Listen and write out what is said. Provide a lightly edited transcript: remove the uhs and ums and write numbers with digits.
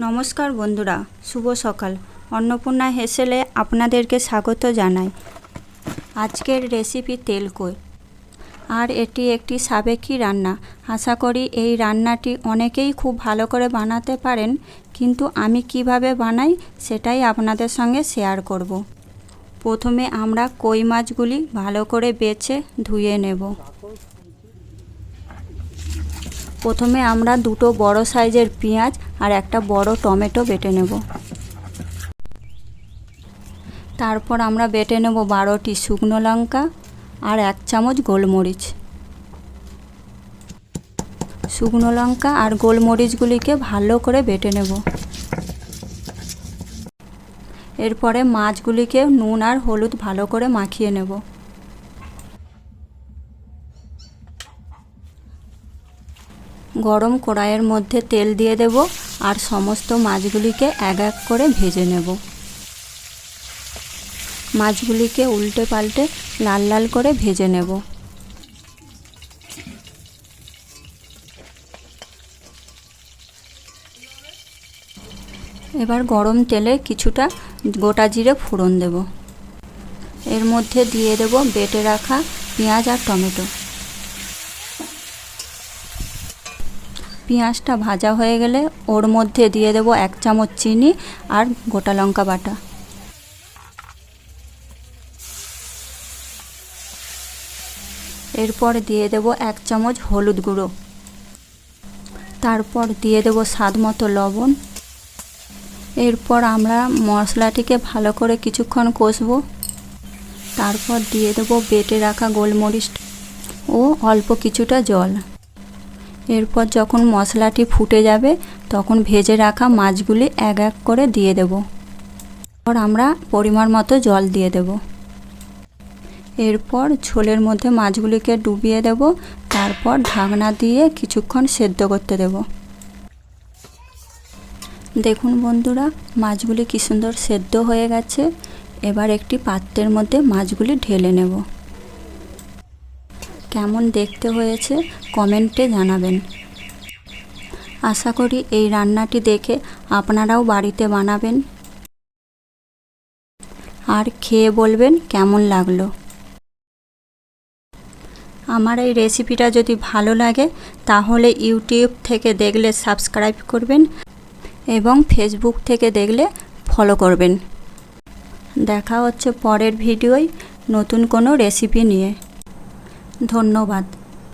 নমস্কার বন্ধুরা, শুভ সকাল। অন্নপূর্ণা হেসেলে আপনাদেরকে স্বাগত জানাই। আজকের রেসিপি তেলকই, আর এটি একটি সাবেকি রান্না। আশা করি এই রান্নাটি অনেকেই খুব ভালো করে বানাতে পারেন, কিন্তু আমি কিভাবে বানাই সেটাই আপনাদের সঙ্গে শেয়ার করব। প্রথমে আমরা কই মাছগুলি ভালো করে বেছে ধুয়ে নেব। প্রথমে আমরা দুটো বড় সাইজের পেঁয়াজ আর একটা বড় টমেটো বেটে নেব। তারপর আমরা বেটে নেব 12টি শুকনো লঙ্কা আর 1 চামচ গোলমরিচ। শুকনো লঙ্কা আর গোলমরিচগুলিকে ভালো করে বেটে নেব। এরপরে মাছগুলিকে নুন আর হলুদ ভালো করে মাখিয়ে নেব। গরম কড়াইয়ের মধ্যে তেল দিয়ে দেব আর সমস্ত মাছগুলিকে এক এক করে ভেজে নেব। মাছগুলিকে উল্টে পাল্টে লাল লাল করে ভেজে নেব। এবার গরম তেলে কিছুটা গোটা জিরে ফোড়ন দেব। এর মধ্যে দিয়ে দেব বেটে রাখা পেঁয়াজ আর টমেটো। পেঁয়াজটা ভাজা হয়ে গেলে ওর মধ্যে দিয়ে দেব 1 চামচ চিনি আর গোটা লঙ্কা বাটা। এরপর দিয়ে দেব 1 চামচ হলুদ গুঁড়ো। তারপর দিয়ে দেব স্বাদ মতো লবণ। এরপর আমরা মশলাটিকে ভালো করে কিছুক্ষণ কষবো। তারপর দিয়ে দেব বেটে রাখা গোলমরিচ ও অল্প কিছুটা জল। এরপর যখন মশলাটি ফুটে যাবে তখন ভেজে রাখা মাছগুলি এক এক করে দিয়ে দেব। এরপর আমরা পরিমাণ মতো জল দিয়ে দেব। এরপর ঝোলের মধ্যে মাছগুলিকে ডুবিয়ে দেব। তারপর ঢাকনা দিয়ে কিছুক্ষণ সেদ্ধ করতে দেব। দেখুন বন্ধুরা, মাছগুলি কি সুন্দর সেদ্ধ হয়ে গেছে। এবার একটি পাত্রের মধ্যে মাছগুলি ঢেলে নেব। কেমন দেখতে হয়েছে কমেন্টে জানাবেন। আশা করি এই রান্নাটি দেখে আপনারাও বাড়িতে বানাবেন আর খেয়ে বলবেন কেমন লাগলো। আমার এই রেসিপিটা যদি ভালো লাগে তাহলে ইউটিউব থেকে দেখলে সাবস্ক্রাইব করবেন এবং ফেসবুক থেকে দেখলে ফলো করবেন। দেখা হচ্ছে পরের ভিডিওয় নতুন কোনো রেসিপি নিয়ে। ধন্যবাদ।